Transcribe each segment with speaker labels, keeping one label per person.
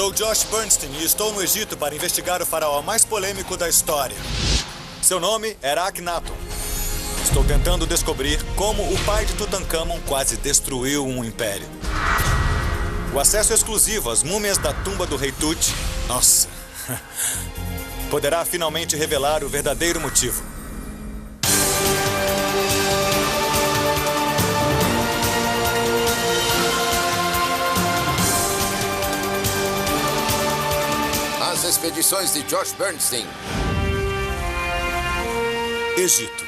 Speaker 1: Sou Josh Bernstein e estou no Egito para investigar o faraó mais polêmico da história. Seu nome era Akhenaton. Estou tentando descobrir como o pai de Tutankhamon quase destruiu um império. O acesso exclusivo às múmias da tumba do rei Tut, nossa, poderá finalmente revelar o verdadeiro motivo.
Speaker 2: As expedições de Josh Bernstein.
Speaker 1: Egito,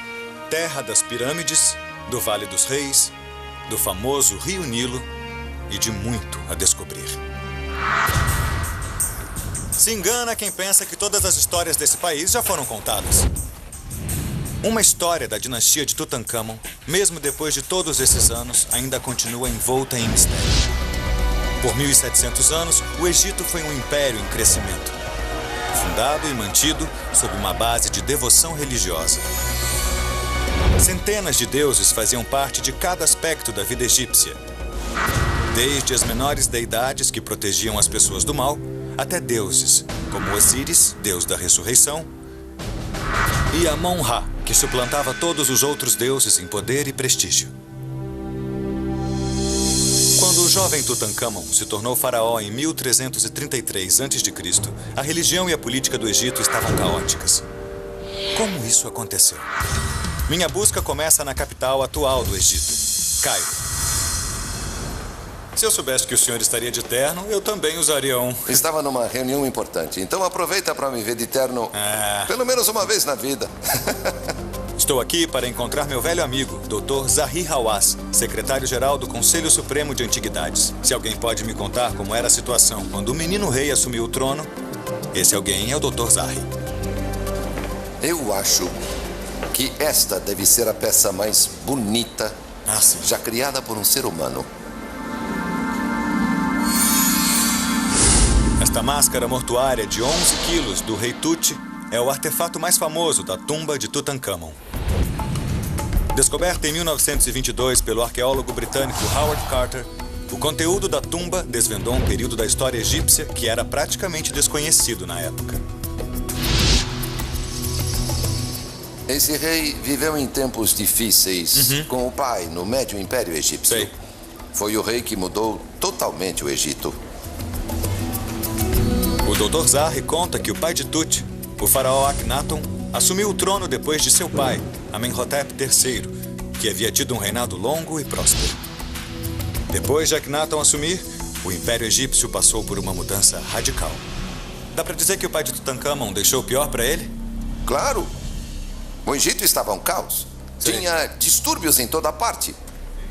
Speaker 1: terra das pirâmides, do Vale dos Reis, do famoso Rio Nilo e de muito a descobrir. Se engana quem pensa que todas as histórias desse país já foram contadas. Uma história da dinastia de Tutankhamon, mesmo depois de todos esses anos, ainda continua envolta em mistério. Por 1.700 anos, o Egito foi um império em crescimento, fundado e mantido sob uma base de devoção religiosa. Centenas de deuses faziam parte de cada aspecto da vida egípcia, desde as menores deidades que protegiam as pessoas do mal, até deuses como Osíris, deus da ressurreição, e Amon-Ra, que suplantava todos os outros deuses em poder e prestígio. Quando o jovem Tutankhamon se tornou faraó em 1333 a.C., a religião e a política do Egito estavam caóticas. Como isso aconteceu? Minha busca começa na capital atual do Egito, Cairo. Se eu soubesse que o senhor estaria de terno, eu também usaria um.
Speaker 2: Estava numa reunião importante, então aproveita para me ver de terno pelo menos uma vez na vida.
Speaker 1: Estou aqui para encontrar meu velho amigo, Dr. Zahi Hawass, secretário-geral do Conselho Supremo de Antiguidades. Se alguém pode me contar como era a situação quando o menino rei assumiu o trono, esse alguém é o Dr. Zahi.
Speaker 2: Eu acho que esta deve ser a peça mais bonita já criada por um ser humano.
Speaker 1: Esta máscara mortuária de 11 quilos do rei Tut é o artefato mais famoso da tumba de Tutankhamon. Descoberta em 1922 pelo arqueólogo britânico Howard Carter, o conteúdo da tumba desvendou um período da história egípcia que era praticamente desconhecido na época.
Speaker 2: Esse rei viveu em tempos difíceis com o pai no Médio Império Egípcio.
Speaker 1: Sei.
Speaker 2: Foi o rei que mudou totalmente o Egito.
Speaker 1: O Dr. Zahi conta que o pai de Tut, o faraó Akhenaton, assumiu o trono depois de seu pai, Amenhotep III, que havia tido um reinado longo e próspero. Depois de Akhenaton assumir, o Império Egípcio passou por uma mudança radical. Dá pra dizer que o pai de Tutankhamon deixou o pior pra ele?
Speaker 2: Claro! O Egito estava um caos.
Speaker 1: Sim.
Speaker 2: Tinha distúrbios em toda parte.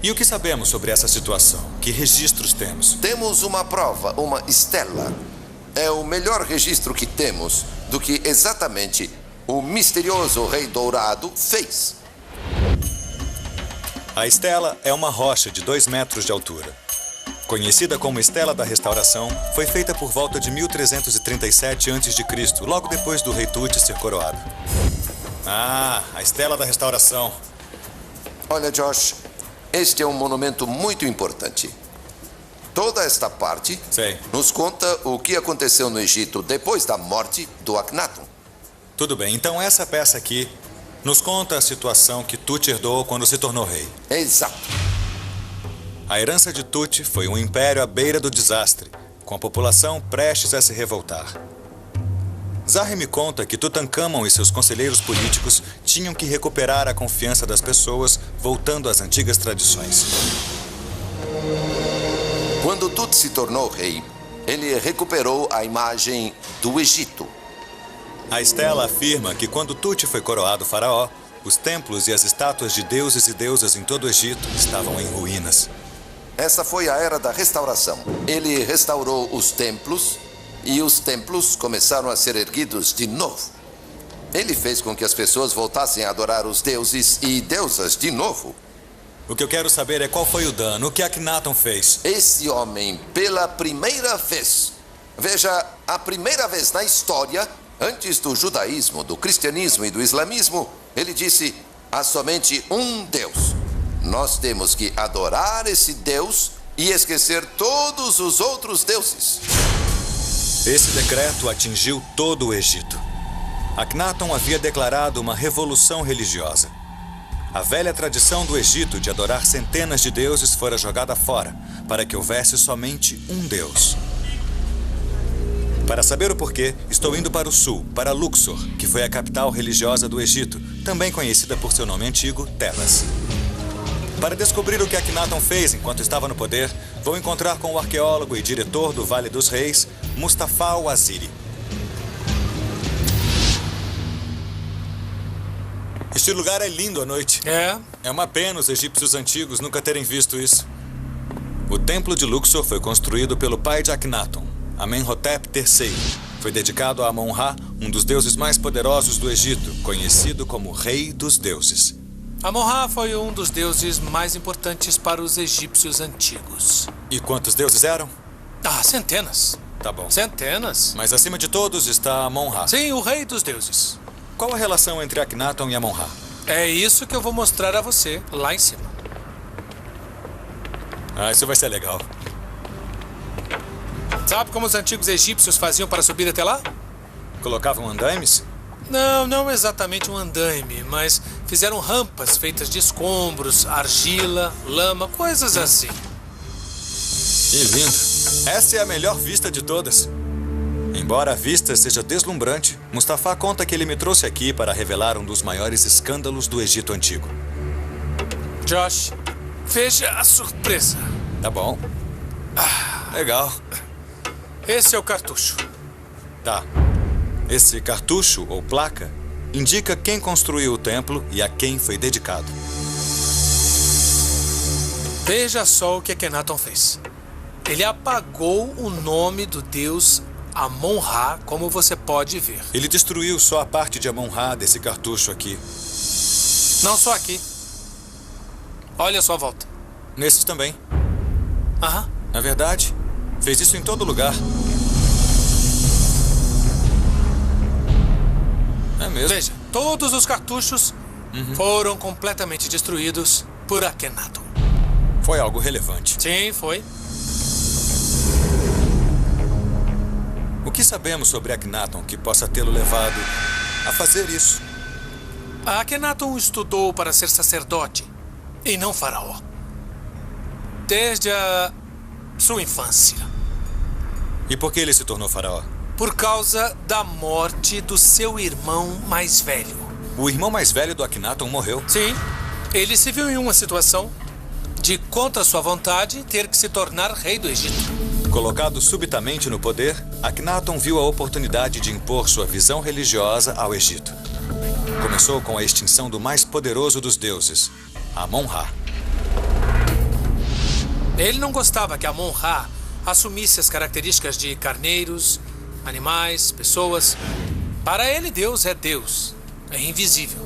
Speaker 1: E o que sabemos sobre essa situação? Que registros temos?
Speaker 2: Temos uma prova, uma estela. É o melhor registro que temos do que exatamente o misterioso Rei Dourado fez.
Speaker 1: A estela é uma rocha de 2 metros de altura. Conhecida como Estela da Restauração, foi feita por volta de 1337 a.C., logo depois do rei Tut ser coroado. Ah, a Estela da Restauração.
Speaker 2: Olha, Josh, este é um monumento muito importante. Toda esta parte nos conta o que aconteceu no Egito depois da morte do Akhenaton.
Speaker 1: Tudo bem, então essa peça aqui nos conta a situação que Tut herdou quando se tornou rei.
Speaker 2: Exato.
Speaker 1: A herança de Tut foi um império à beira do desastre, com a população prestes a se revoltar. Zahi me conta que Tutankhamon e seus conselheiros políticos tinham que recuperar a confiança das pessoas, voltando às antigas tradições.
Speaker 2: Quando Tut se tornou rei, ele recuperou a imagem do Egito.
Speaker 1: A estela afirma que quando Tut foi coroado faraó, os templos e as estátuas de deuses e deusas em todo o Egito estavam em ruínas.
Speaker 2: Essa foi a era da restauração. Ele restaurou os templos e os templos começaram a ser erguidos de novo. Ele fez com que as pessoas voltassem a adorar os deuses e deusas de novo.
Speaker 1: O que eu quero saber é qual foi o dano, o que Akhenaton fez.
Speaker 2: Esse homem, pela primeira vez, veja, a primeira vez na história, antes do judaísmo, do cristianismo e do islamismo, ele disse: há somente um Deus. Nós temos que adorar esse Deus e esquecer todos os outros deuses.
Speaker 1: Esse decreto atingiu todo o Egito. Akhenaton havia declarado uma revolução religiosa. A velha tradição do Egito de adorar centenas de deuses fora jogada fora, para que houvesse somente um Deus. Para saber o porquê, estou indo para o sul, para Luxor, que foi a capital religiosa do Egito, também conhecida por seu nome antigo, Tebas. Para descobrir o que Akhenaton fez enquanto estava no poder, vou encontrar com o arqueólogo e diretor do Vale dos Reis, Mustafa al-Waziri. Este lugar é lindo à noite. É uma pena os egípcios antigos nunca terem visto isso. O templo de Luxor foi construído pelo pai de Akhenaton, Amenhotep III. Foi dedicado a Amon-Ra, um dos deuses mais poderosos do Egito, conhecido como Rei dos Deuses.
Speaker 3: Amon-Ra foi um dos deuses mais importantes para os egípcios antigos.
Speaker 1: E quantos deuses eram?
Speaker 3: Centenas.
Speaker 1: Tá bom.
Speaker 3: Centenas.
Speaker 1: Mas acima de todos está Amon-Ra.
Speaker 3: Sim, o rei dos deuses.
Speaker 1: Qual a relação entre Akhenaton e Amon-Ra?
Speaker 3: É isso que eu vou mostrar a você, lá em cima.
Speaker 1: Isso vai ser legal.
Speaker 3: Sabe como os antigos egípcios faziam para subir até lá?
Speaker 1: Colocavam andaimes?
Speaker 3: Não exatamente um andaime, mas fizeram rampas feitas de escombros, argila, lama, coisas assim.
Speaker 1: Que lindo. Essa é a melhor vista de todas. Embora a vista seja deslumbrante, Mustafa conta que ele me trouxe aqui para revelar um dos maiores escândalos do Egito Antigo.
Speaker 3: Josh, veja a surpresa.
Speaker 1: Tá bom. Legal.
Speaker 3: Esse é o cartucho.
Speaker 1: Tá. Esse cartucho, ou placa, indica quem construiu o templo e a quem foi dedicado.
Speaker 3: Veja só o que Akhenaton fez. Ele apagou o nome do deus Amon-Ra, como você pode ver.
Speaker 1: Ele destruiu só a parte de Amon-Ra desse cartucho aqui.
Speaker 3: Não só aqui. Olha a sua volta.
Speaker 1: Nesses também.
Speaker 3: Aham.
Speaker 1: Na verdade, fez isso em todo lugar. É mesmo.
Speaker 3: Veja, todos os cartuchos foram completamente destruídos por Akhenaton.
Speaker 1: Foi algo relevante.
Speaker 3: Sim, foi.
Speaker 1: O que sabemos sobre Akhenaton que possa tê-lo levado a fazer isso?
Speaker 3: Akhenaton estudou para ser sacerdote e não faraó. Desde a sua infância.
Speaker 1: E por que ele se tornou faraó?
Speaker 3: Por causa da morte do seu irmão mais velho.
Speaker 1: O irmão mais velho do Akhenaton morreu?
Speaker 3: Sim. Ele se viu em uma situação de, contra sua vontade, ter que se tornar rei do Egito.
Speaker 1: Colocado subitamente no poder, Akhenaton viu a oportunidade de impor sua visão religiosa ao Egito. Começou com a extinção do mais poderoso dos deuses, Amon-Ra.
Speaker 3: Ele não gostava que Amon-Ra assumisse as características de carneiros, animais, pessoas. Para ele, Deus é Deus. É invisível.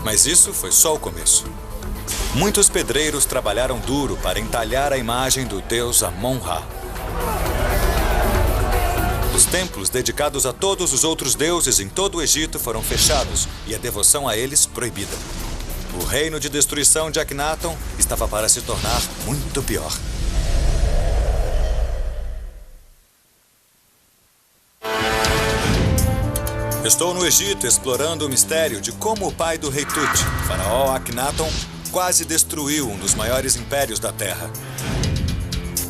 Speaker 1: Mas isso foi só o começo. Muitos pedreiros trabalharam duro para entalhar a imagem do deus Amon-Ra. Os templos dedicados a todos os outros deuses em todo o Egito foram fechados e a devoção a eles proibida. O reino de destruição de Akhenaton estava para se tornar muito pior. Estou no Egito explorando o mistério de como o pai do rei Tut, faraó Akhenaton, quase destruiu um dos maiores impérios da Terra.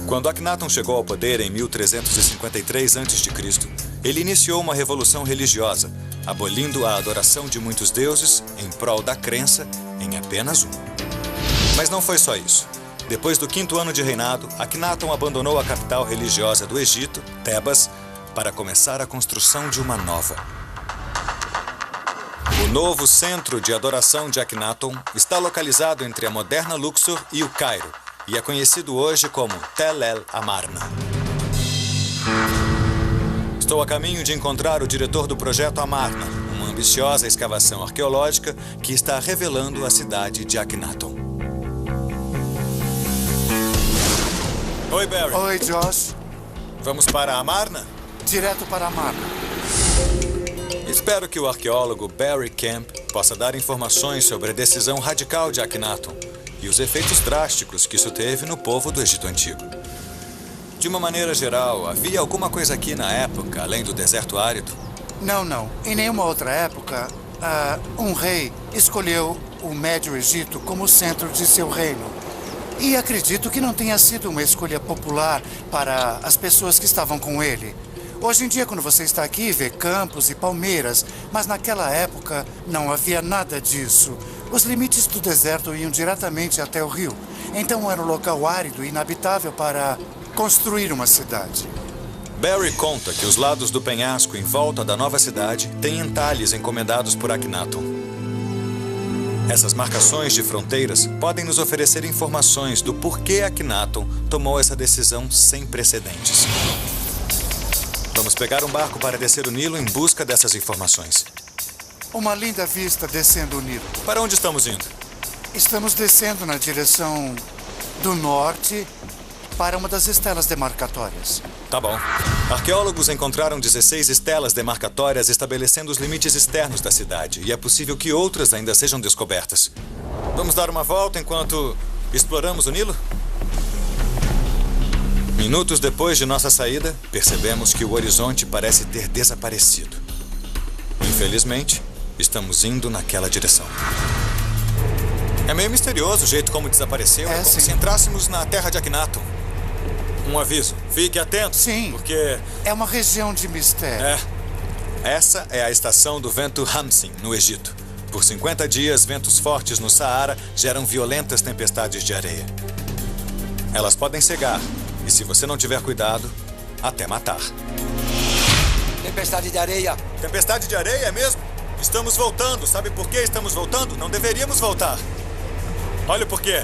Speaker 1: Quando Akhenaton chegou ao poder em 1353 a.C., ele iniciou uma revolução religiosa, abolindo a adoração de muitos deuses em prol da crença em apenas um. Mas não foi só isso. Depois do 5º ano de reinado, Akhenaton abandonou a capital religiosa do Egito, Tebas, para começar a construção de uma nova. O novo centro de adoração de Akhenaton está localizado entre a moderna Luxor e o Cairo, e é conhecido hoje como Tel El Amarna. Estou a caminho de encontrar o diretor do projeto Amarna, uma ambiciosa escavação arqueológica que está revelando a cidade de Akhenaton. Oi, Barry.
Speaker 4: Oi, Josh.
Speaker 1: Vamos para Amarna?
Speaker 4: Direto para Amarna.
Speaker 1: Espero que o arqueólogo Barry Camp possa dar informações sobre a decisão radical de Akhenaton e os efeitos drásticos que isso teve no povo do Egito Antigo. De uma maneira geral, havia alguma coisa aqui na época, além do deserto árido?
Speaker 4: Não. Em nenhuma outra época, um rei escolheu o Médio Egito como centro de seu reino. E acredito que não tenha sido uma escolha popular para as pessoas que estavam com ele. Hoje em dia, quando você está aqui, vê campos e palmeiras, mas naquela época não havia nada disso. Os limites do deserto iam diretamente até o rio. Então era um local árido e inabitável para construir uma cidade.
Speaker 1: Barry conta que os lados do penhasco em volta da nova cidade têm entalhes encomendados por Akhenaton. Essas marcações de fronteiras podem nos oferecer informações do porquê Akhenaton tomou essa decisão sem precedentes. Vamos pegar um barco para descer o Nilo em busca dessas informações.
Speaker 4: Uma linda vista descendo o Nilo.
Speaker 1: Para onde estamos indo?
Speaker 4: Estamos descendo na direção do norte para uma das estelas demarcatórias.
Speaker 1: Tá bom. Arqueólogos encontraram 16 estelas demarcatórias estabelecendo os limites externos da cidade, e é possível que outras ainda sejam descobertas. Vamos dar uma volta enquanto exploramos o Nilo? Minutos depois de nossa saída, percebemos que o horizonte parece ter desaparecido. Infelizmente, estamos indo naquela direção. É meio misterioso o jeito como desapareceu. É como
Speaker 4: sim.
Speaker 1: se entrássemos na terra de Akhenaton. Um aviso, fique atento.
Speaker 4: Sim.
Speaker 1: Porque...
Speaker 4: é uma região de mistério.
Speaker 1: Essa é a estação do vento Hamsin, no Egito. Por 50 dias, ventos fortes no Saara geram violentas tempestades de areia. Elas podem cegar, e se você não tiver cuidado, até matar.
Speaker 5: Tempestade de areia.
Speaker 1: Tempestade de areia é mesmo? Estamos voltando. Sabe por que estamos voltando? Não deveríamos voltar. Olha o porquê.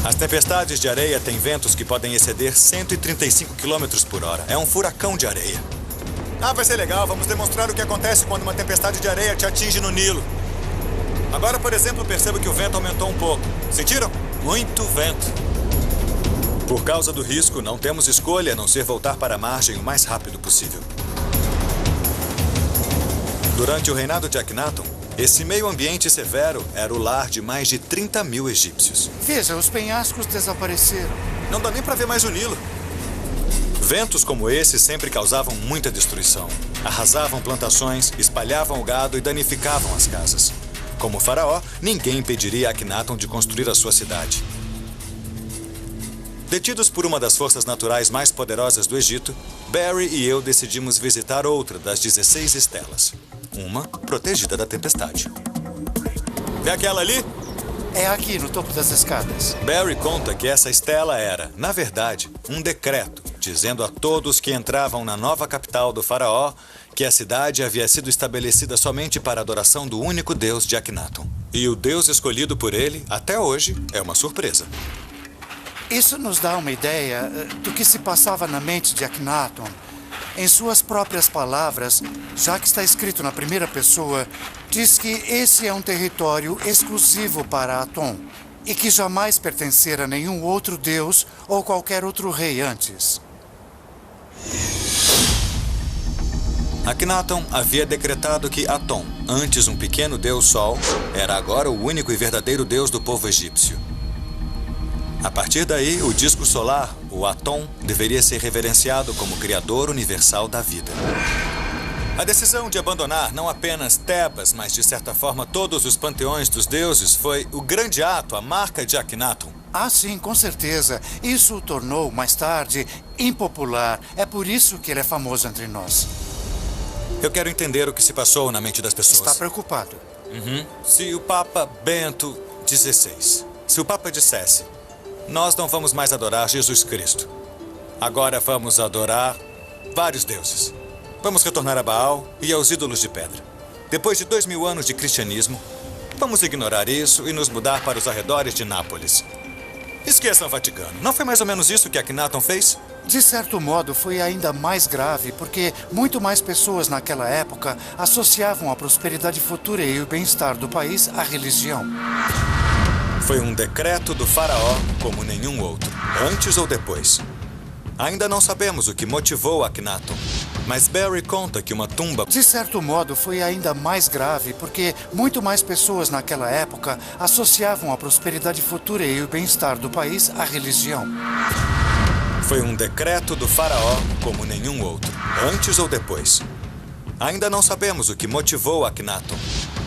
Speaker 1: As tempestades de areia têm ventos que podem exceder 135 km por hora. É um furacão de areia. Vai ser legal. Vamos demonstrar o que acontece quando uma tempestade de areia te atinge no Nilo. Agora, por exemplo, percebo que o vento aumentou um pouco. Sentiram? Muito vento. Por causa do risco, não temos escolha a não ser voltar para a margem o mais rápido possível. Durante o reinado de Akhenaton, esse meio ambiente severo era o lar de mais de 30 mil egípcios.
Speaker 4: Veja, os penhascos desapareceram.
Speaker 1: Não dá nem para ver mais o Nilo. Ventos como esse sempre causavam muita destruição. Arrasavam plantações, espalhavam o gado e danificavam as casas. Como faraó, ninguém impediria Akhenaton de construir a sua cidade. Detidos por uma das forças naturais mais poderosas do Egito, Barry e eu decidimos visitar outra das 16 estelas. Uma protegida da tempestade. Vê aquela ali?
Speaker 4: É aqui, no topo das escadas.
Speaker 1: Barry conta que essa estela era, na verdade, um decreto dizendo a todos que entravam na nova capital do faraó que a cidade havia sido estabelecida somente para a adoração do único Deus de Akhenaton. E o Deus escolhido por ele, até hoje, é uma surpresa.
Speaker 4: Isso nos dá uma ideia do que se passava na mente de Akhenaton. Em suas próprias palavras, já que está escrito na primeira pessoa, diz que esse é um território exclusivo para Aton e que jamais pertencer a nenhum outro deus ou qualquer outro rei antes.
Speaker 1: Akhenaton havia decretado que Aton, antes um pequeno deus sol, era agora o único e verdadeiro deus do povo egípcio. A partir daí, o disco solar, o Aton, deveria ser reverenciado como criador universal da vida. A decisão de abandonar não apenas Tebas, mas de certa forma todos os panteões dos deuses foi o grande ato, a marca de Akhenaton.
Speaker 4: Sim, com certeza. Isso o tornou, mais tarde, impopular. É por isso que ele é famoso entre nós.
Speaker 1: Eu quero entender o que se passou na mente das pessoas.
Speaker 4: Está preocupado?
Speaker 1: Se o Papa Bento XVI, se o Papa dissesse: nós não vamos mais adorar Jesus Cristo. Agora vamos adorar vários deuses. Vamos retornar a Baal e aos ídolos de pedra. Depois de 2000 anos de cristianismo, vamos ignorar isso e nos mudar para os arredores de Nápoles. Esqueçam o Vaticano. Não foi mais ou menos isso que Akhenaton fez?
Speaker 4: De certo modo, foi ainda mais grave, porque muito mais pessoas naquela época associavam a prosperidade futura e o bem-estar do país à religião.
Speaker 1: Foi um decreto do faraó como nenhum outro, antes ou depois. Ainda não sabemos o que motivou Akhenaton, Mas Barry conta que uma tumba...
Speaker 4: De certo modo, foi ainda mais grave, porque muito mais pessoas naquela época associavam a prosperidade futura e o bem-estar do país à religião.
Speaker 1: Foi um decreto do faraó como nenhum outro, antes ou depois. Ainda não sabemos o que motivou Akhenaton,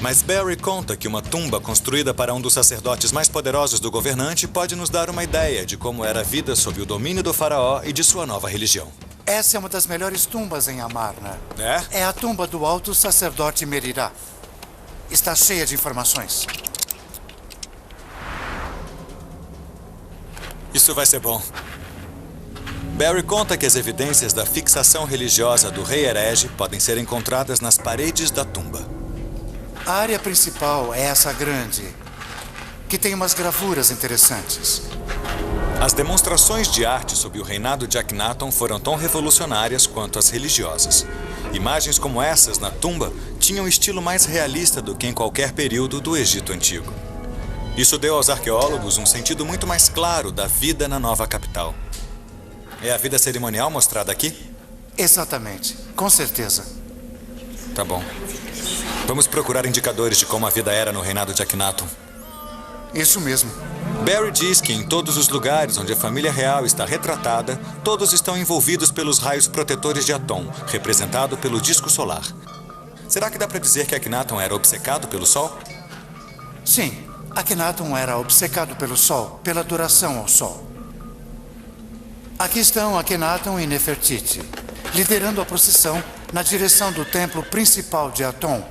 Speaker 1: mas Barry conta que uma tumba construída para um dos sacerdotes mais poderosos do governante pode nos dar uma ideia de como era a vida sob o domínio do faraó e de sua nova religião.
Speaker 4: Essa é uma das melhores tumbas em Amarna.
Speaker 1: É?
Speaker 4: É a tumba do alto sacerdote Merirá. Está cheia de informações.
Speaker 1: Isso vai ser bom. Barry conta que as evidências da fixação religiosa do rei herege podem ser encontradas nas paredes da tumba.
Speaker 4: A área principal é essa grande, que tem umas gravuras interessantes.
Speaker 1: As demonstrações de arte sob o reinado de Akhenaton foram tão revolucionárias quanto as religiosas. Imagens como essas na tumba tinham um estilo mais realista do que em qualquer período do Egito Antigo. Isso deu aos arqueólogos um sentido muito mais claro da vida na nova capital. É a vida cerimonial mostrada aqui?
Speaker 4: Exatamente, com certeza.
Speaker 1: Tá bom. Vamos procurar indicadores de como a vida era no reinado de Akhenaton.
Speaker 4: Isso mesmo.
Speaker 1: Barry diz que em todos os lugares onde a família real está retratada, todos estão envolvidos pelos raios protetores de Aton, representado pelo disco solar. Será que dá para dizer que Akhenaton era obcecado pelo sol?
Speaker 4: Sim, Akhenaton era obcecado pelo sol, pela adoração ao sol. Aqui estão Akhenaton e Nefertiti, liderando a procissão na direção do templo principal de Aton,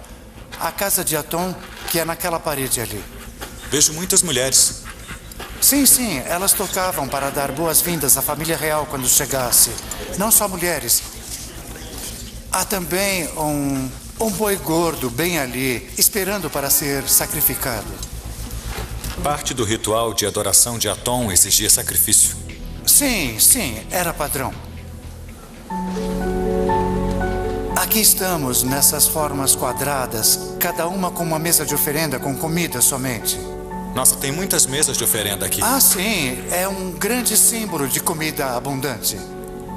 Speaker 4: a casa de Aton, que é naquela parede ali.
Speaker 1: Vejo muitas mulheres.
Speaker 4: Sim, elas tocavam para dar boas-vindas à família real quando chegasse. Não só mulheres. Há também um boi gordo bem ali, esperando para ser sacrificado.
Speaker 1: Parte do ritual de adoração de Aton exigia sacrifício.
Speaker 4: Sim, era padrão. Aqui estamos, nessas formas quadradas, cada uma com uma mesa de oferenda com comida somente.
Speaker 1: Nossa, tem muitas mesas de oferenda aqui.
Speaker 4: Ah, sim, é um grande símbolo de comida abundante.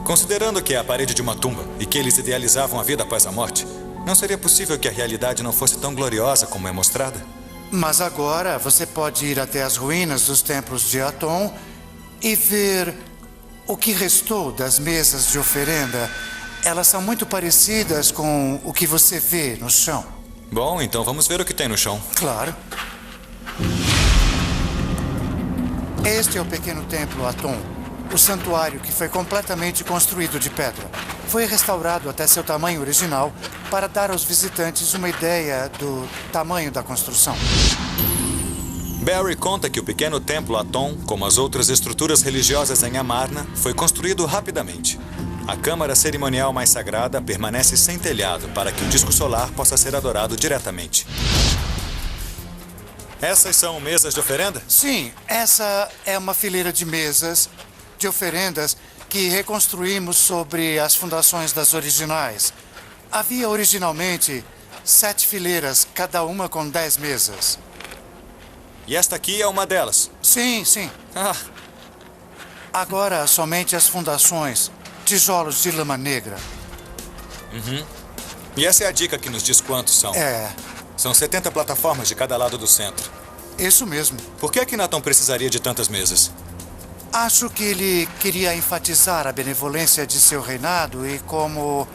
Speaker 1: Considerando que é a parede de uma tumba e que eles idealizavam a vida após a morte, não seria possível que a realidade não fosse tão gloriosa como é mostrada?
Speaker 4: Mas agora você pode ir até as ruínas dos templos de Aton e ver o que restou das mesas de oferenda. Elas são muito parecidas com o que você vê no chão.
Speaker 1: Bom, então vamos ver o que tem no chão.
Speaker 4: Claro. Este é o pequeno templo Aton, o santuário que foi completamente construído de pedra. Foi restaurado até seu tamanho original para dar aos visitantes uma ideia do tamanho da construção.
Speaker 1: Barry conta que o pequeno templo Aton, como as outras estruturas religiosas em Amarna, foi construído rapidamente. A câmara cerimonial mais sagrada permanece sem telhado para que o disco solar possa ser adorado diretamente. Essas são mesas de oferenda?
Speaker 4: Sim, essa é uma fileira de mesas de oferendas que reconstruímos sobre as fundações das originais. Havia originalmente 7 fileiras, cada uma com 10 mesas.
Speaker 1: E esta aqui é uma delas?
Speaker 4: Sim.
Speaker 1: Ah,
Speaker 4: Agora somente as fundações, tijolos de lama negra.
Speaker 1: e essa é a dica que nos diz quantos são. São 70 plataformas de cada lado do centro.
Speaker 4: Isso mesmo.
Speaker 1: Por que Akhenaton precisaria de tantas mesas?
Speaker 4: Acho que ele queria enfatizar a benevolência de seu reinado e como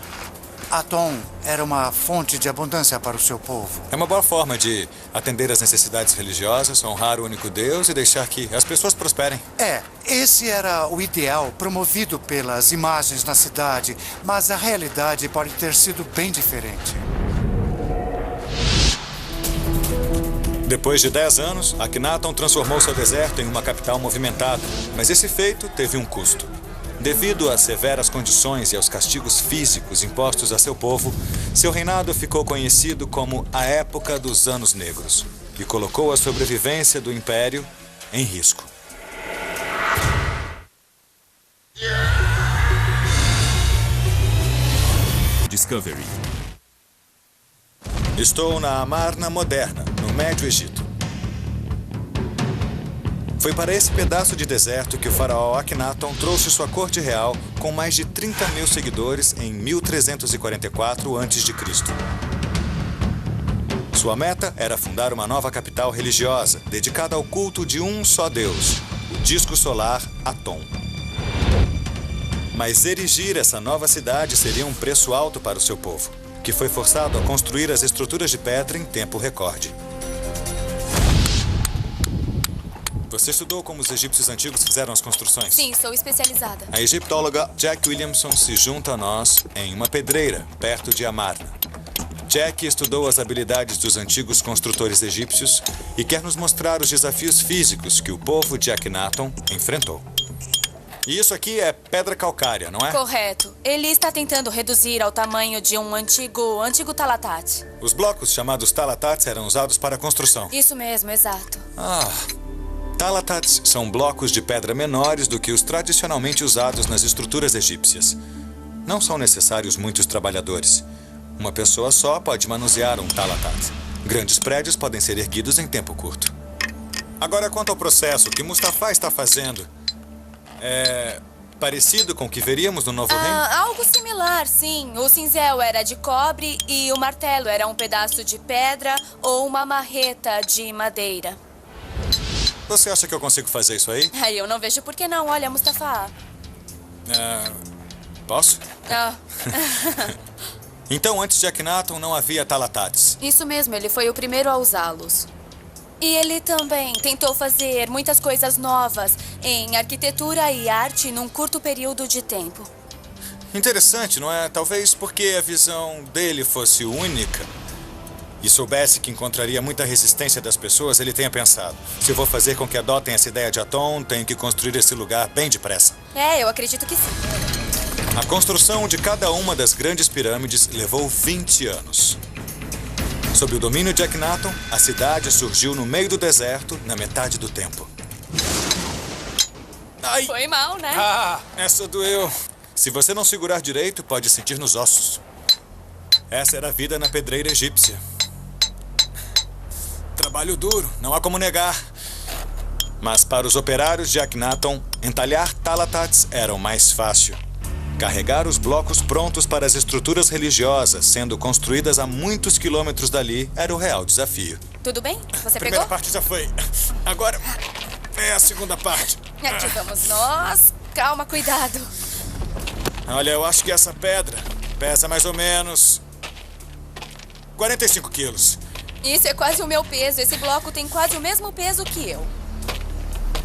Speaker 4: Aton era uma fonte de abundância para o seu povo.
Speaker 1: É uma boa forma de atender às necessidades religiosas, honrar o único Deus e deixar que as pessoas prosperem.
Speaker 4: Esse era o ideal promovido pelas imagens na cidade, mas a realidade pode ter sido bem diferente.
Speaker 1: Depois de 10 anos, Akhenaton transformou seu deserto em uma capital movimentada, mas esse feito teve um custo. Devido às severas condições e aos castigos físicos impostos a seu povo, seu reinado ficou conhecido como a Época dos Anos Negros e colocou a sobrevivência do império em risco.
Speaker 5: Discovery.
Speaker 1: Estou na Amarna moderna, no Médio Egito. Foi para esse pedaço de deserto que o faraó Akhenaton trouxe sua corte real com mais de 30 mil seguidores em 1344 a.C. Sua meta era fundar uma nova capital religiosa, dedicada ao culto de um só Deus, o disco solar Aton. Mas erigir essa nova cidade seria um preço alto para o seu povo, que foi forçado a construir as estruturas de pedra em tempo recorde. Você estudou como os egípcios antigos fizeram as construções?
Speaker 5: Sim, sou especializada.
Speaker 1: A egiptóloga Jack Williamson se junta a nós em uma pedreira, perto de Amarna. Jack estudou as habilidades dos antigos construtores egípcios e quer nos mostrar os desafios físicos que o povo de Akhenaton enfrentou. E isso aqui é pedra calcária, não é?
Speaker 5: Correto. Ele está tentando reduzir ao tamanho de um antigo talatat.
Speaker 1: Os blocos chamados talatats eram usados para a construção.
Speaker 5: Isso mesmo, exato.
Speaker 1: Talatats são blocos de pedra menores do que os tradicionalmente usados nas estruturas egípcias. Não são necessários muitos trabalhadores. Uma pessoa só pode manusear um talatat. Grandes prédios podem ser erguidos em tempo curto. Agora, quanto ao processo que Mustafa está fazendo, é parecido com o que veríamos no Novo Reino?
Speaker 5: Algo similar, sim. O cinzel era de cobre e o martelo era um pedaço de pedra ou uma marreta de madeira.
Speaker 1: Você acha que eu consigo fazer isso aí?
Speaker 5: Eu não vejo por que não. Olha, Mustafa.
Speaker 1: Posso? Então, antes de Akhenaton, não havia talatats.
Speaker 5: Isso mesmo, ele foi o primeiro a usá-los. E ele também tentou fazer muitas coisas novas em arquitetura e arte num curto período de tempo.
Speaker 1: Interessante, não é? Talvez porque a visão dele fosse única e soubesse que encontraria muita resistência das pessoas, ele tenha pensado: se eu vou fazer com que adotem essa ideia de Aton, tenho que construir esse lugar bem depressa.
Speaker 5: Eu acredito que sim.
Speaker 1: A construção de cada uma das grandes pirâmides levou 20 anos. Sob o domínio de Akhenaton, a cidade surgiu no meio do deserto na metade do tempo. Ai!
Speaker 5: Foi mal, né?
Speaker 1: Essa doeu. Se você não segurar direito, pode sentir nos ossos. Essa era a vida na pedreira egípcia. Trabalho duro, não há como negar. Mas para os operários de Akhenaton, entalhar talatats era o mais fácil. Carregar os blocos prontos para as estruturas religiosas, sendo construídas a muitos quilômetros dali, era o real desafio.
Speaker 5: Tudo bem? Você
Speaker 1: A primeira
Speaker 5: pegou?
Speaker 1: parte já foi. Agora é a segunda parte.
Speaker 5: Aqui vamos nós. Calma, cuidado.
Speaker 1: Olha, eu acho que essa pedra pesa mais ou menos 45 quilos.
Speaker 5: Isso é quase o meu peso. Esse bloco tem quase o mesmo peso que eu.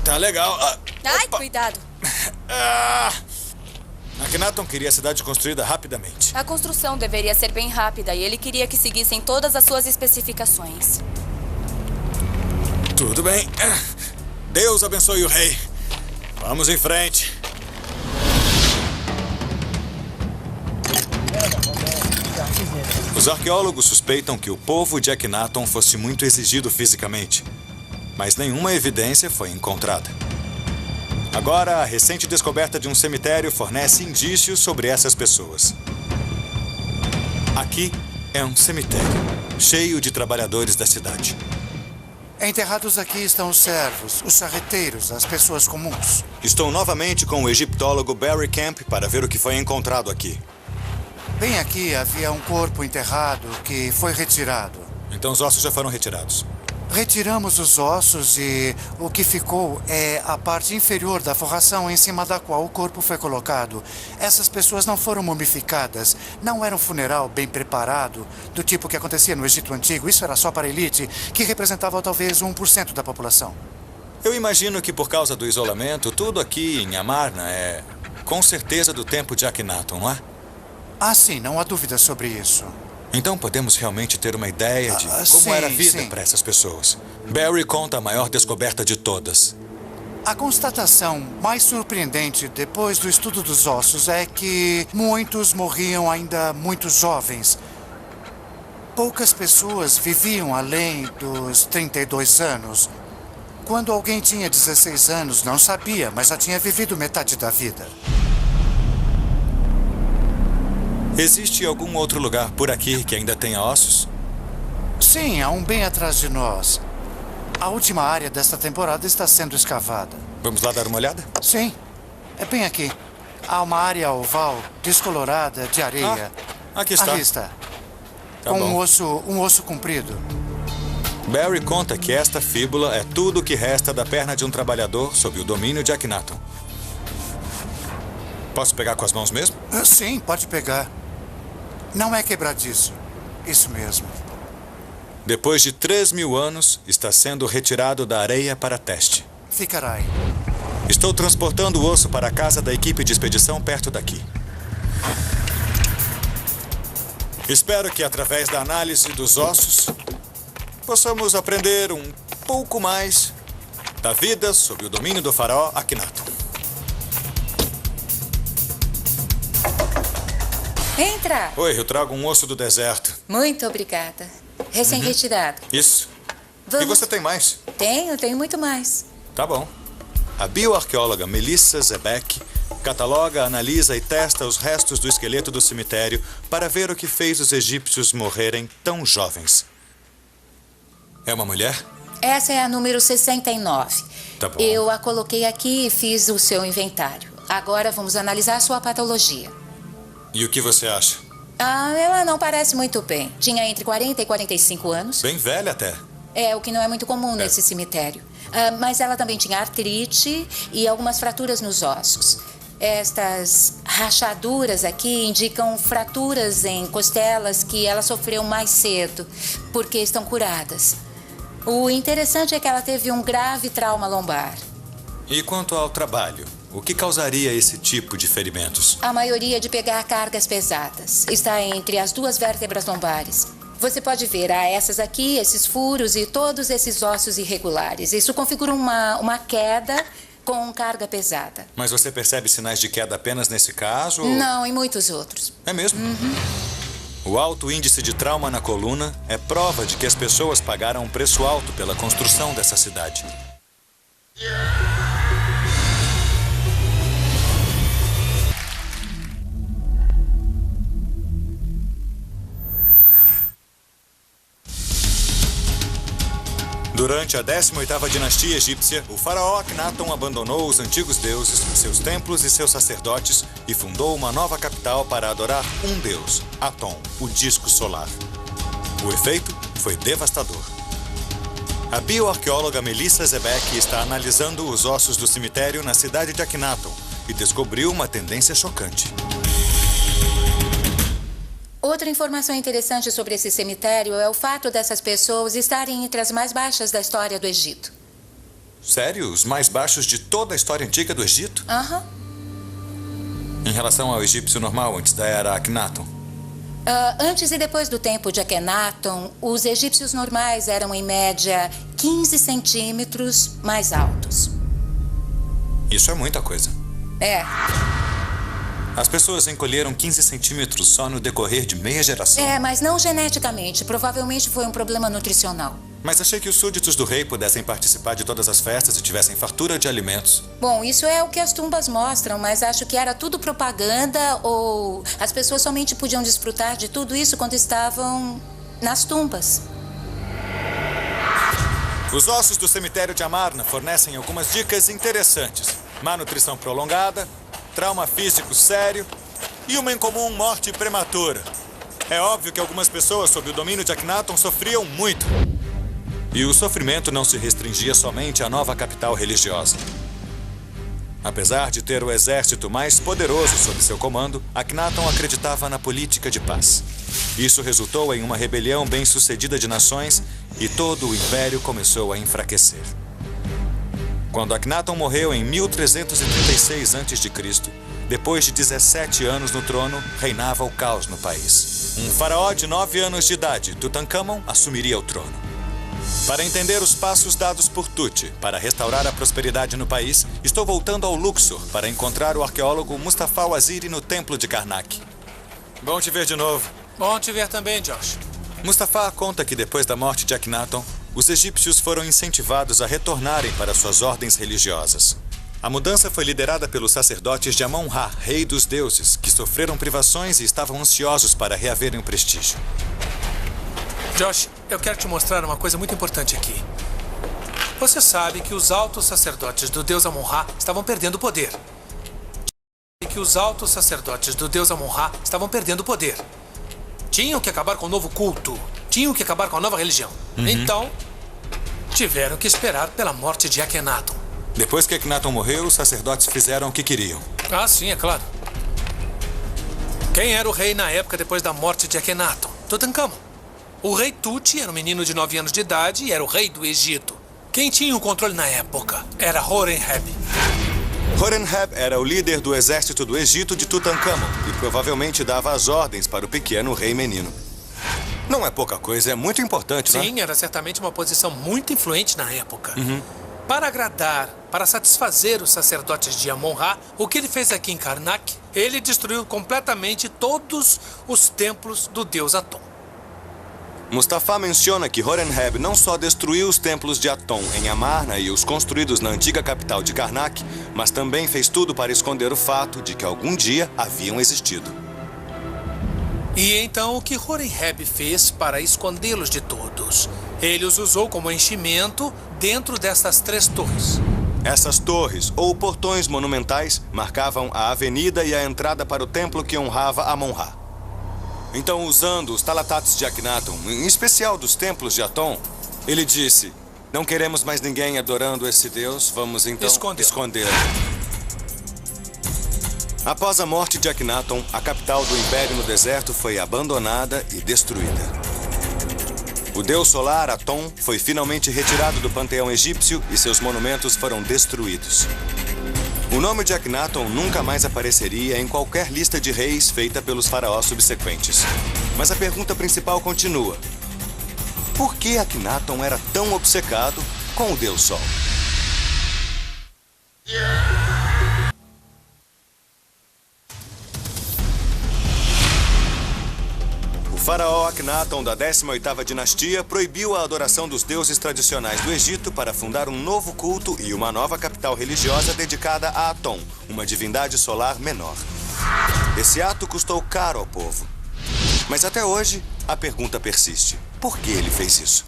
Speaker 1: Tá legal.
Speaker 5: Ai, cuidado.
Speaker 1: Akhenaton queria a cidade construída rapidamente.
Speaker 5: A construção deveria ser bem rápida e ele queria que seguissem todas as suas especificações.
Speaker 1: Tudo bem. Deus abençoe o rei. Vamos em frente. Os arqueólogos suspeitam que o povo de Akhenaton fosse muito exigido fisicamente, mas nenhuma evidência foi encontrada. Agora, a recente descoberta de um cemitério fornece indícios sobre essas pessoas. Aqui é um cemitério, cheio de trabalhadores da cidade.
Speaker 4: Enterrados aqui estão os servos, os charreteiros, as pessoas comuns.
Speaker 1: Estou novamente com o egiptólogo Barry Camp para ver o que foi encontrado aqui.
Speaker 4: Bem aqui havia um corpo enterrado que foi retirado.
Speaker 1: Então os ossos já foram retirados.
Speaker 4: Retiramos os ossos e o que ficou é a parte inferior da forração em cima da qual o corpo foi colocado. Essas pessoas não foram mumificadas, não era um funeral bem preparado, do tipo que acontecia no Egito Antigo. Isso era só para a elite, que representava talvez 1% da população.
Speaker 1: Eu imagino que por causa do isolamento, tudo aqui em Amarna é com certeza do tempo de Akhenaton, não é?
Speaker 4: Sim, não há dúvida sobre isso.
Speaker 1: Então podemos realmente ter uma ideia de como era a vida para essas pessoas. Barry conta a maior descoberta de todas.
Speaker 4: A constatação mais surpreendente depois do estudo dos ossos é que muitos morriam ainda muito jovens. Poucas pessoas viviam além dos 32 anos. Quando alguém tinha 16 anos, não sabia, mas já tinha vivido metade da vida.
Speaker 1: Existe algum outro lugar por aqui que ainda tenha ossos?
Speaker 4: Sim, há um bem atrás de nós. A última área desta temporada está sendo escavada.
Speaker 1: Vamos lá dar uma olhada?
Speaker 4: Sim, é bem aqui. Há uma área oval, descolorada, de areia.
Speaker 1: Aqui está.
Speaker 4: Ali está.
Speaker 1: Tá
Speaker 4: Com
Speaker 1: bom.
Speaker 4: um osso comprido.
Speaker 1: Barry conta que esta fíbula é tudo o que resta da perna de um trabalhador sob o domínio de Akhenaton. Posso pegar com as mãos mesmo?
Speaker 4: Sim, pode pegar. Não é quebradiço. Isso mesmo.
Speaker 1: Depois de 3.000 anos, está sendo retirado da areia para teste.
Speaker 4: Ficará aí.
Speaker 1: Estou transportando o osso para a casa da equipe de expedição perto daqui. Espero que, através da análise dos ossos, possamos aprender um pouco mais da vida sob o domínio do faraó Akhenaton.
Speaker 6: Entra!
Speaker 1: Oi, eu trago um osso do deserto.
Speaker 6: Muito obrigada. Recém-retirado.
Speaker 1: Isso.
Speaker 6: Vamos.
Speaker 1: E você tem mais?
Speaker 6: Tenho muito mais.
Speaker 1: Tá bom. A bioarqueóloga Melissa Zebeck cataloga, analisa e testa os restos do esqueleto do cemitério para ver o que fez os egípcios morrerem tão jovens. É uma mulher?
Speaker 6: Essa é a número 69.
Speaker 1: Tá bom.
Speaker 6: Eu a coloquei aqui e fiz o seu inventário. Agora vamos analisar a sua patologia.
Speaker 1: E o que você acha?
Speaker 6: Ela não parece muito bem. Tinha entre 40 e 45 anos.
Speaker 1: Bem velha até.
Speaker 6: É, o que não é muito comum nesse cemitério. Mas ela também tinha artrite e algumas fraturas nos ossos. Estas rachaduras aqui indicam fraturas em costelas que ela sofreu mais cedo, porque estão curadas. O interessante é que ela teve um grave trauma lombar.
Speaker 1: E quanto ao trabalho? O que causaria esse tipo de ferimentos?
Speaker 6: A maioria de pegar cargas pesadas. Está entre as duas vértebras lombares. Você pode ver, há essas aqui, esses furos e todos esses ossos irregulares. Isso configura uma queda com carga pesada.
Speaker 1: Mas você percebe sinais de queda apenas nesse caso?
Speaker 6: Não, em muitos outros.
Speaker 1: É mesmo? O alto índice de trauma na coluna é prova de que as pessoas pagaram um preço alto pela construção dessa cidade. Durante a 18ª dinastia egípcia, o faraó Akhenaton abandonou os antigos deuses, seus templos e seus sacerdotes e fundou uma nova capital para adorar um deus, Aton, o disco solar. O efeito foi devastador. A bioarqueóloga Melissa Zebeck está analisando os ossos do cemitério na cidade de Akhenaton e descobriu uma tendência chocante.
Speaker 6: Outra informação interessante sobre esse cemitério é o fato dessas pessoas estarem entre as mais baixas da história do Egito.
Speaker 1: Sério? Os mais baixos de toda a história antiga do Egito?
Speaker 6: Aham.
Speaker 1: Em relação ao egípcio normal, antes da era Akhenaton?
Speaker 6: Antes e depois do tempo de Akhenaton, os egípcios normais eram, em média, 15 centímetros mais altos.
Speaker 1: Isso é muita coisa.
Speaker 6: É.
Speaker 1: As pessoas encolheram 15 centímetros só no decorrer de meia geração.
Speaker 6: Mas não geneticamente. Provavelmente foi um problema nutricional.
Speaker 1: Mas achei que os súditos do rei pudessem participar de todas as festas e tivessem fartura de alimentos.
Speaker 6: Bom, isso é o que as tumbas mostram, mas acho que era tudo propaganda ou as pessoas somente podiam desfrutar de tudo isso quando estavam nas tumbas.
Speaker 1: Os ossos do cemitério de Amarna fornecem algumas dicas interessantes. Má nutrição prolongada, trauma físico sério e uma incomum morte prematura. É óbvio que algumas pessoas sob o domínio de Akhenaton sofriam muito. E o sofrimento não se restringia somente à nova capital religiosa. Apesar de ter o exército mais poderoso sob seu comando, Akhenaton acreditava na política de paz. Isso resultou em uma rebelião bem-sucedida de nações e todo o império começou a enfraquecer. Quando Akhenaton morreu em 1336 a.C., depois de 17 anos no trono, reinava o caos no país. Um faraó de 9 anos de idade, Tutankhamon, assumiria o trono. Para entender os passos dados por Tut para restaurar a prosperidade no país, estou voltando ao Luxor para encontrar o arqueólogo Mustafa Waziri no templo de Karnak. Bom te ver de novo.
Speaker 3: Bom te ver também, Josh.
Speaker 1: Mustafa conta que depois da morte de Akhenaton, os egípcios foram incentivados a retornarem para suas ordens religiosas. A mudança foi liderada pelos sacerdotes de Amon-Ra, rei dos deuses, que sofreram privações e estavam ansiosos para reaverem o prestígio.
Speaker 3: Josh, eu quero te mostrar uma coisa muito importante aqui. Você sabe que os altos sacerdotes do deus Amon-Ra estavam perdendo poder. Tinham que acabar com o novo culto. Tinham que acabar com a nova religião. Então, tiveram que esperar pela morte de Akhenaton.
Speaker 1: Depois que Akhenaton morreu, os sacerdotes fizeram o que queriam.
Speaker 3: Ah, sim, é claro. Quem era o rei na época depois da morte de Akhenaton? Tutankhamon. O rei Tut era um menino de 9 anos de idade e era o rei do Egito. Quem tinha o controle na época era Horemheb.
Speaker 1: Horemheb era o líder do exército do Egito de Tutankhamon e provavelmente dava as ordens para o pequeno rei menino. Não é pouca coisa, é muito importante, né?
Speaker 3: Sim, era certamente uma posição muito influente na época. Para agradar, para satisfazer os sacerdotes de Amon-Ra, o que ele fez aqui em Karnak, ele destruiu completamente todos os templos do deus Aton.
Speaker 1: Mustafa menciona que Horemheb não só destruiu os templos de Aton em Amarna e os construídos na antiga capital de Karnak, mas também fez tudo para esconder o fato de que algum dia haviam existido.
Speaker 3: E então o que Horemheb fez para escondê-los de todos? Ele os usou como enchimento dentro dessas 3 torres.
Speaker 1: Essas torres, ou portões monumentais, marcavam a avenida e a entrada para o templo que honrava Amon-Ra. Então, usando os talatats de Akhenaton, em especial dos templos de Aton, ele disse: não queremos mais ninguém adorando esse deus, vamos então escondê-lo. Após a morte de Akhenaton, a capital do Império no deserto foi abandonada e destruída. O deus solar, Aton, foi finalmente retirado do panteão egípcio e seus monumentos foram destruídos. O nome de Akhenaton nunca mais apareceria em qualquer lista de reis feita pelos faraós subsequentes. Mas a pergunta principal continua: por que Akhenaton era tão obcecado com o deus Sol? O faraó Akhenaton da 18ª dinastia proibiu a adoração dos deuses tradicionais do Egito para fundar um novo culto e uma nova capital religiosa dedicada a Aton, uma divindade solar menor. Esse ato custou caro ao povo. Mas até hoje, a pergunta persiste: por que ele fez isso?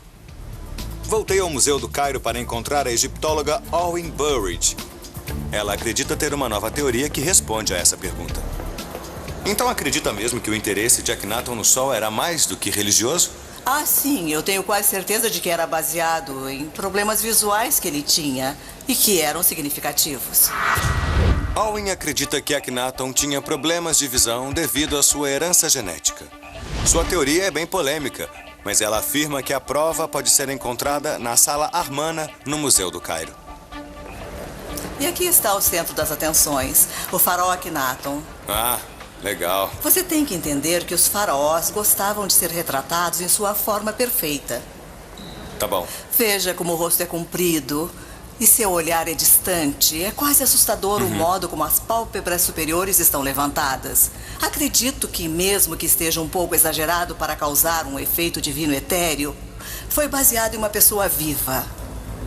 Speaker 1: Voltei ao Museu do Cairo para encontrar a egiptóloga Owen Burridge. Ela acredita ter uma nova teoria que responde a essa pergunta. Então acredita mesmo que o interesse de Akhenaton no Sol era mais do que religioso?
Speaker 7: Ah, sim. Eu tenho quase certeza de que era baseado em problemas visuais que ele tinha e que eram significativos.
Speaker 1: Owen acredita que Akhenaton tinha problemas de visão devido à sua herança genética. Sua teoria é bem polêmica, mas ela afirma que a prova pode ser encontrada na Sala Armana, no Museu do Cairo.
Speaker 7: E aqui está o centro das atenções, o faraó Akhenaton.
Speaker 1: Ah, legal.
Speaker 7: Você tem que entender que os faraós gostavam de ser retratados em sua forma perfeita.
Speaker 1: Tá bom.
Speaker 7: Veja como o rosto é comprido e seu olhar é distante. É quase assustador o modo como as pálpebras superiores estão levantadas. Acredito que, mesmo que esteja um pouco exagerado para causar um efeito divino etéreo, foi baseado em uma pessoa viva.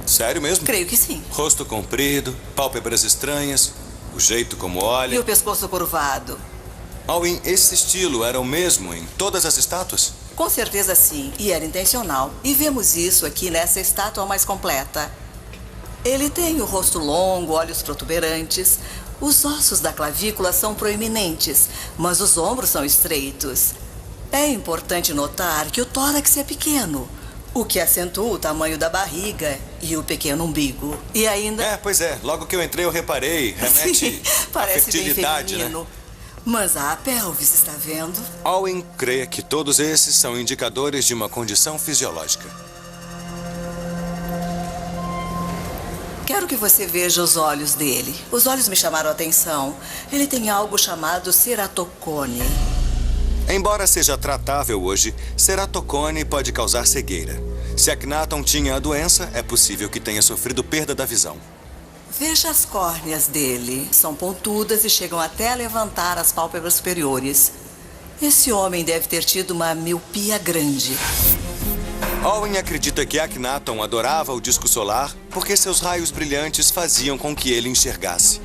Speaker 1: Sério mesmo?
Speaker 7: Creio que sim.
Speaker 1: Rosto comprido, pálpebras estranhas, o jeito como olha.
Speaker 7: E o pescoço curvado.
Speaker 1: Owen, esse estilo era o mesmo em todas as estátuas?
Speaker 7: Com certeza sim, e era intencional. E vemos isso aqui nessa estátua mais completa. Ele tem o rosto longo, olhos protuberantes. Os ossos da clavícula são proeminentes, mas os ombros são estreitos. É importante notar que o tórax é pequeno, o que acentua o tamanho da barriga e o pequeno umbigo. E ainda...
Speaker 1: Pois é. Logo que eu entrei eu reparei. Remete
Speaker 7: Sim,
Speaker 1: à
Speaker 7: parece bem
Speaker 1: fertilidade,
Speaker 7: feminino.
Speaker 1: né?
Speaker 7: Mas a pelvis, está vendo?
Speaker 1: Owen crê que todos esses são indicadores de uma condição fisiológica.
Speaker 7: Quero que você veja os olhos dele. Os olhos me chamaram a atenção. Ele tem algo chamado ceratocone.
Speaker 1: Embora seja tratável hoje, ceratocone pode causar cegueira. Se Akhenaton tinha a doença, é possível que tenha sofrido perda da visão.
Speaker 7: Veja as córneas dele. São pontudas e chegam até a levantar as pálpebras superiores. Esse homem deve ter tido uma miopia grande.
Speaker 1: Owen acredita que Akhenaton adorava o disco solar porque seus raios brilhantes faziam com que ele enxergasse.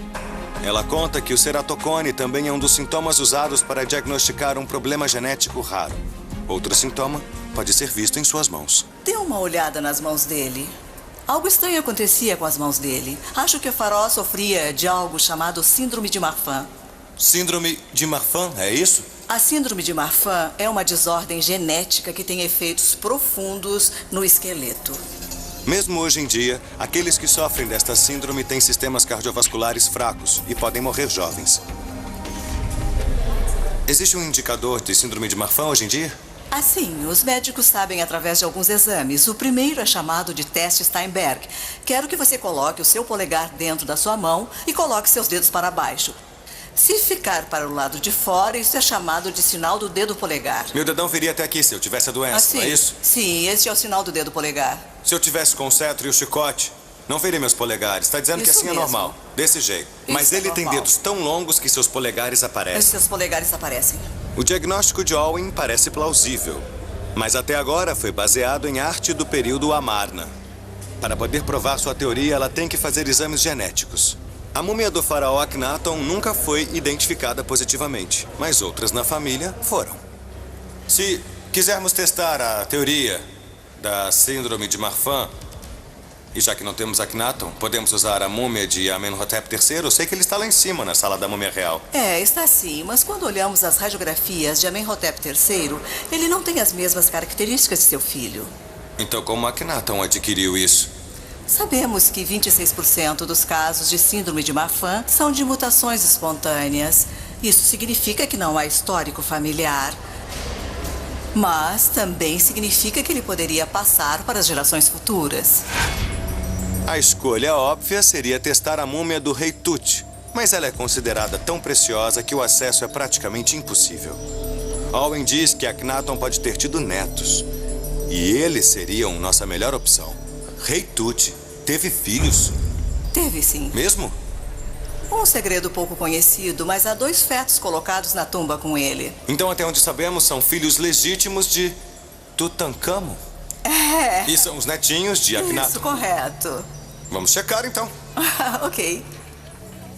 Speaker 1: Ela conta que o ceratocone também é um dos sintomas usados para diagnosticar um problema genético raro. Outro sintoma pode ser visto em suas mãos.
Speaker 7: Dê uma olhada nas mãos dele. Algo estranho acontecia com as mãos dele. Acho que o faraó sofria de algo chamado síndrome de Marfan.
Speaker 1: Síndrome de Marfan, é isso?
Speaker 7: A síndrome de Marfan é uma desordem genética que tem efeitos profundos no esqueleto.
Speaker 1: Mesmo hoje em dia, aqueles que sofrem desta síndrome têm sistemas cardiovasculares fracos e podem morrer jovens. Existe um indicador de síndrome de Marfan hoje em dia?
Speaker 7: Assim, os médicos sabem através de alguns exames. O primeiro é chamado de teste Steinberg. Quero que você coloque o seu polegar dentro da sua mão e coloque seus dedos para baixo. Se ficar para o lado de fora, isso é chamado de sinal do dedo polegar.
Speaker 1: Meu dedão viria até aqui se eu tivesse a doença,
Speaker 7: Assim,
Speaker 1: não é isso?
Speaker 7: Sim, este é o sinal do dedo polegar.
Speaker 1: Se eu tivesse com o cetro e o chicote, não veria meus polegares. Está dizendo que
Speaker 7: Isso
Speaker 1: assim
Speaker 7: mesmo.
Speaker 1: é normal, desse jeito.
Speaker 7: Isso
Speaker 1: Mas
Speaker 7: é
Speaker 1: ele tem
Speaker 7: normal.
Speaker 1: dedos tão longos que seus polegares aparecem.
Speaker 7: Esses polegares aparecem.
Speaker 1: O diagnóstico de Owen parece plausível, mas até agora foi baseado em arte do período Amarna. Para poder provar sua teoria, ela tem que fazer exames genéticos. A múmia do faraó Akhenaton nunca foi identificada positivamente, mas outras na família foram. Se quisermos testar a teoria da síndrome de Marfan, e já que não temos Akhenaton, podemos usar a múmia de Amenhotep III. Eu sei que ele está lá em cima, na sala da múmia real.
Speaker 7: Está sim, mas quando olhamos as radiografias de Amenhotep III, ele não tem as mesmas características de seu filho.
Speaker 1: Então, como Akhenaton adquiriu isso?
Speaker 7: Sabemos que 26% dos casos de síndrome de Marfan são de mutações espontâneas. Isso significa que não há histórico familiar. Mas também significa que ele poderia passar para as gerações futuras.
Speaker 1: A escolha óbvia seria testar a múmia do rei Tut, mas ela é considerada tão preciosa que o acesso é praticamente impossível. Owen diz que Akhenaton pode ter tido netos, e eles seriam nossa melhor opção. Rei Tut teve filhos?
Speaker 7: Teve sim.
Speaker 1: Mesmo?
Speaker 7: Um segredo pouco conhecido, mas há 2 fetos colocados na tumba com ele.
Speaker 1: Então, até onde sabemos, são filhos legítimos de Tutankhamon. E são os netinhos de Akhenaton.
Speaker 7: Isso, correto.
Speaker 1: Vamos checar, então.
Speaker 7: Ok.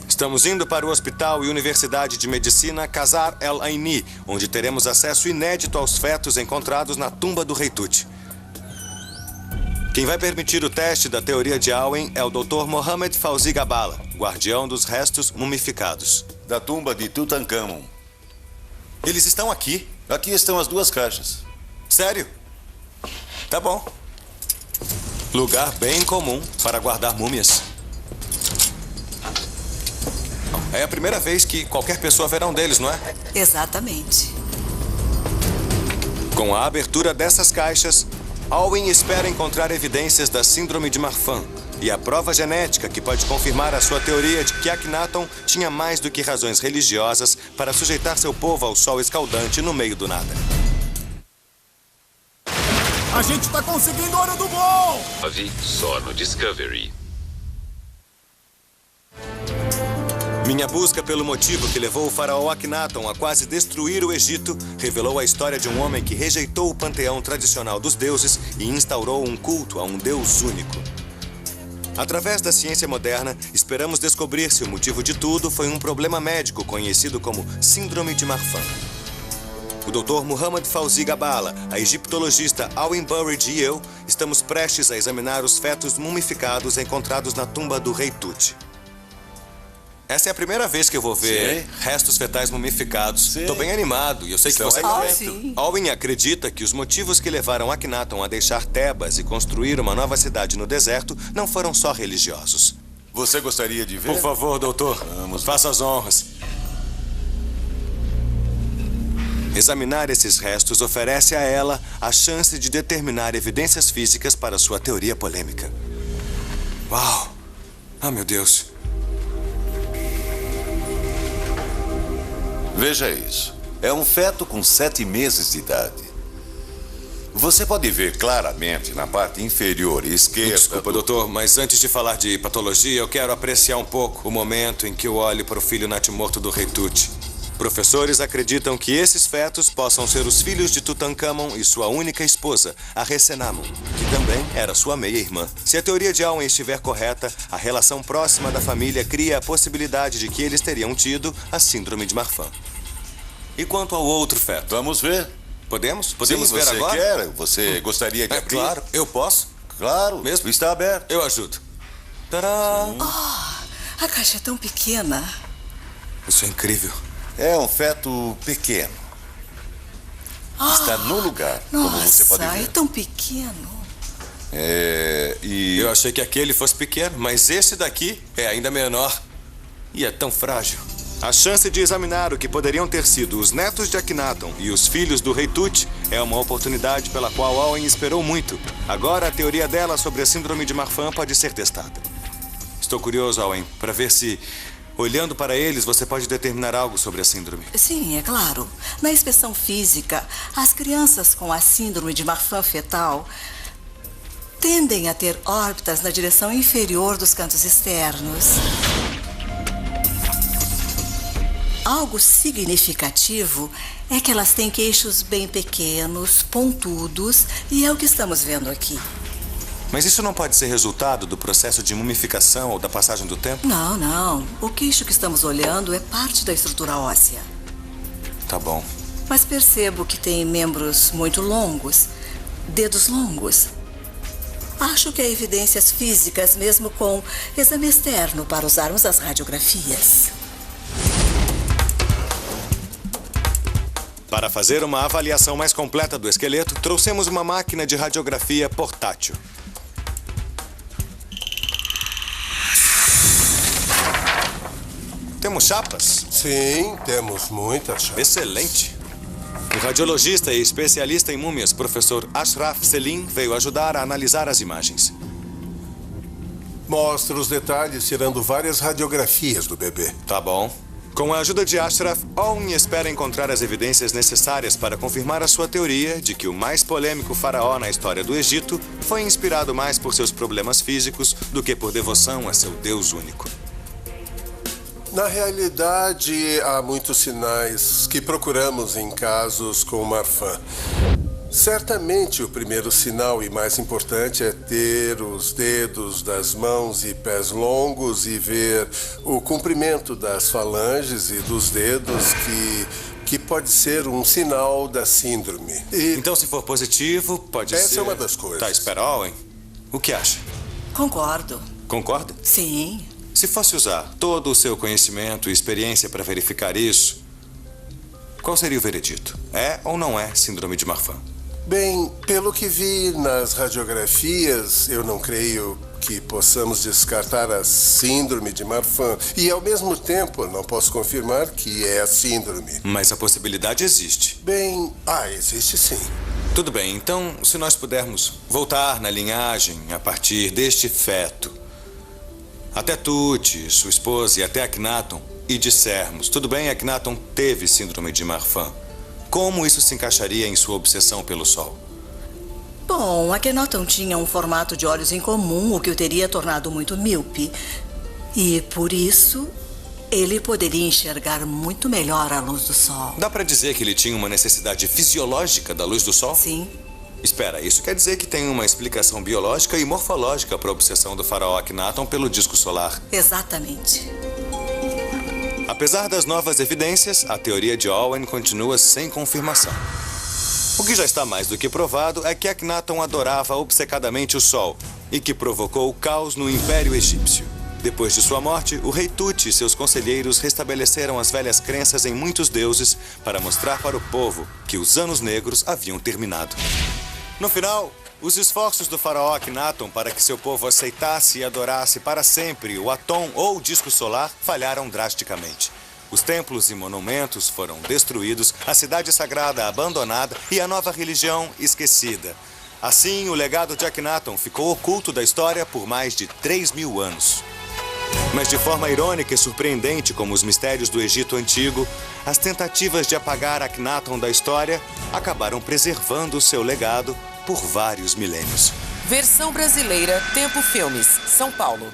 Speaker 1: Estamos indo para o Hospital e Universidade de Medicina Khazar El-Aini, onde teremos acesso inédito aos fetos encontrados na tumba do rei Tut. Quem vai permitir o teste da teoria de Owen é o Dr. Mohammed Fauzi Gabala, guardião dos restos mumificados.
Speaker 8: Da tumba de Tutankhamon.
Speaker 1: Eles estão aqui?
Speaker 8: Aqui estão as 2 caixas.
Speaker 1: Sério? Tá bom. Lugar bem comum para guardar múmias. É a primeira vez que qualquer pessoa verá um deles, não é?
Speaker 7: Exatamente.
Speaker 1: Com a abertura dessas caixas, Owen espera encontrar evidências da síndrome de Marfan e a prova genética que pode confirmar a sua teoria de que Akhenaton tinha mais do que razões religiosas para sujeitar seu povo ao sol escaldante no meio do nada.
Speaker 9: A gente tá conseguindo hora do bom!
Speaker 10: Só no Discovery.
Speaker 1: Minha busca pelo motivo que levou o faraó Akhenaton a quase destruir o Egito revelou a história de um homem que rejeitou o panteão tradicional dos deuses e instaurou um culto a um deus único. Através da ciência moderna, esperamos descobrir se o motivo de tudo foi um problema médico conhecido como Síndrome de Marfan. O Dr. Mohammed Fauzi Gabala, a egiptologista Owen Burridge e eu estamos prestes a examinar os fetos mumificados encontrados na tumba do rei Tut. Essa é a primeira vez que eu vou ver restos fetais mumificados. Estou bem animado e eu sei que você também.
Speaker 7: Sim.
Speaker 1: Owen acredita que os motivos que levaram Akhenaton a deixar Tebas e construir uma nova cidade no deserto não foram só religiosos.
Speaker 8: Você gostaria de ver?
Speaker 1: Por favor, doutor, faça as honras. Examinar esses restos oferece a ela a chance de determinar evidências físicas para sua teoria polêmica. Uau! Ah, meu Deus.
Speaker 8: Veja isso. É um feto com 7 meses de idade. Você pode ver claramente na parte inferior esquerda...
Speaker 1: Desculpa, doutor, mas antes de falar de patologia, eu quero apreciar um pouco o momento em que eu olho para o filho natimorto do rei Tut. Professores acreditam que esses fetos possam ser os filhos de Tutankhamon e sua única esposa, a Resenamon, que também era sua meia-irmã. Se a teoria de Owen estiver correta, a relação próxima da família cria a possibilidade de que eles teriam tido a síndrome de Marfan. E quanto ao outro feto?
Speaker 8: Vamos ver.
Speaker 1: Podemos?
Speaker 8: Sim,
Speaker 1: Podemos ver
Speaker 8: você
Speaker 1: agora?
Speaker 8: quer? Você gostaria de abrir?
Speaker 1: Claro, eu posso.
Speaker 8: Claro,
Speaker 11: Mesmo?
Speaker 8: está aberto.
Speaker 11: Eu ajudo. Tadá!
Speaker 7: A caixa é tão pequena.
Speaker 11: Isso é incrível.
Speaker 8: É um feto pequeno. Está no lugar, como você pode
Speaker 7: Nossa,
Speaker 8: ver.
Speaker 7: é tão pequeno.
Speaker 11: Eu achei que aquele fosse pequeno, mas esse daqui é ainda menor. E é tão frágil.
Speaker 1: A chance de examinar o que poderiam ter sido os netos de Akhenaton e os filhos do Rei Tut é uma oportunidade pela qual Owen esperou muito. Agora a teoria dela sobre a síndrome de Marfan pode ser testada. Estou curioso, Owen, para ver se, olhando para eles, você pode determinar algo sobre a síndrome.
Speaker 7: Sim, é claro. Na inspeção física, as crianças com a síndrome de Marfan fetal tendem a ter órbitas na direção inferior dos cantos externos. Algo significativo é que elas têm queixos bem pequenos, pontudos, e é o que estamos vendo aqui.
Speaker 1: Mas isso não pode ser resultado do processo de mumificação ou da passagem do tempo?
Speaker 7: Não, não. O queixo que estamos olhando é parte da estrutura óssea.
Speaker 1: Tá bom.
Speaker 7: Mas percebo que tem membros muito longos, dedos longos. Acho que há evidências físicas, mesmo com exame externo, para usarmos as radiografias.
Speaker 1: Para fazer uma avaliação mais completa do esqueleto, trouxemos uma máquina de radiografia portátil. Temos chapas?
Speaker 12: Sim, temos muitas chapas.
Speaker 1: Excelente. O radiologista e especialista em múmias, professor Ashraf Selim, veio ajudar a analisar as imagens.
Speaker 12: Mostra os detalhes tirando várias radiografias do bebê.
Speaker 1: Tá bom. Com a ajuda de Ashraf, Owen espera encontrar as evidências necessárias para confirmar a sua teoria de que o mais polêmico faraó na história do Egito foi inspirado mais por seus problemas físicos do que por devoção a seu Deus único.
Speaker 12: Na realidade, há muitos sinais que procuramos em casos com Marfan. Certamente, o primeiro sinal e mais importante é ter os dedos das mãos e pés longos e ver o comprimento das falanges e dos dedos, que pode ser um sinal da síndrome.
Speaker 1: Então, se for positivo, pode ser...
Speaker 12: Essa é uma das coisas.
Speaker 1: Tá, espera, Owen. O que acha?
Speaker 7: Concordo.
Speaker 1: Concorda?
Speaker 7: Sim.
Speaker 1: Se fosse usar todo o seu conhecimento e experiência para verificar isso, qual seria o veredito? É ou não é síndrome de Marfan?
Speaker 12: Bem, pelo que vi nas radiografias, eu não creio que possamos descartar a síndrome de Marfan. E, ao mesmo tempo, não posso confirmar que é a síndrome.
Speaker 1: Mas a possibilidade existe.
Speaker 12: Bem, existe sim.
Speaker 1: Tudo bem, então, se nós pudermos voltar na linhagem a partir deste feto, até Tut, sua esposa, e até Akhenaton, e dissermos, tudo bem, Akhenaton teve síndrome de Marfan. Como isso se encaixaria em sua obsessão pelo Sol?
Speaker 7: Bom, Akhenaton tinha um formato de olhos incomum, o que o teria tornado muito míope. E, por isso, ele poderia enxergar muito melhor a luz do Sol.
Speaker 1: Dá pra dizer que ele tinha uma necessidade fisiológica da luz do Sol?
Speaker 7: Sim.
Speaker 1: Espera, isso quer dizer que tem uma explicação biológica e morfológica para a obsessão do faraó Akhenaton pelo disco solar.
Speaker 7: Exatamente.
Speaker 1: Apesar das novas evidências, a teoria de Owen continua sem confirmação. O que já está mais do que provado é que Akhenaton adorava obcecadamente o Sol e que provocou o caos no Império Egípcio. Depois de sua morte, o rei Tut e seus conselheiros restabeleceram as velhas crenças em muitos deuses para mostrar para o povo que os anos negros haviam terminado. No final, os esforços do faraó Akhenaton para que seu povo aceitasse e adorasse para sempre o Atom ou o disco solar falharam drasticamente. Os templos e monumentos foram destruídos, a cidade sagrada abandonada e a nova religião esquecida. Assim, o legado de Akhenaton ficou oculto da história por mais de 3.000 anos. Mas de forma irônica e surpreendente como os mistérios do Egito Antigo, as tentativas de apagar Akhenaton da história acabaram preservando o seu legado por vários milênios.
Speaker 13: Versão brasileira, Tempo Filmes, São Paulo.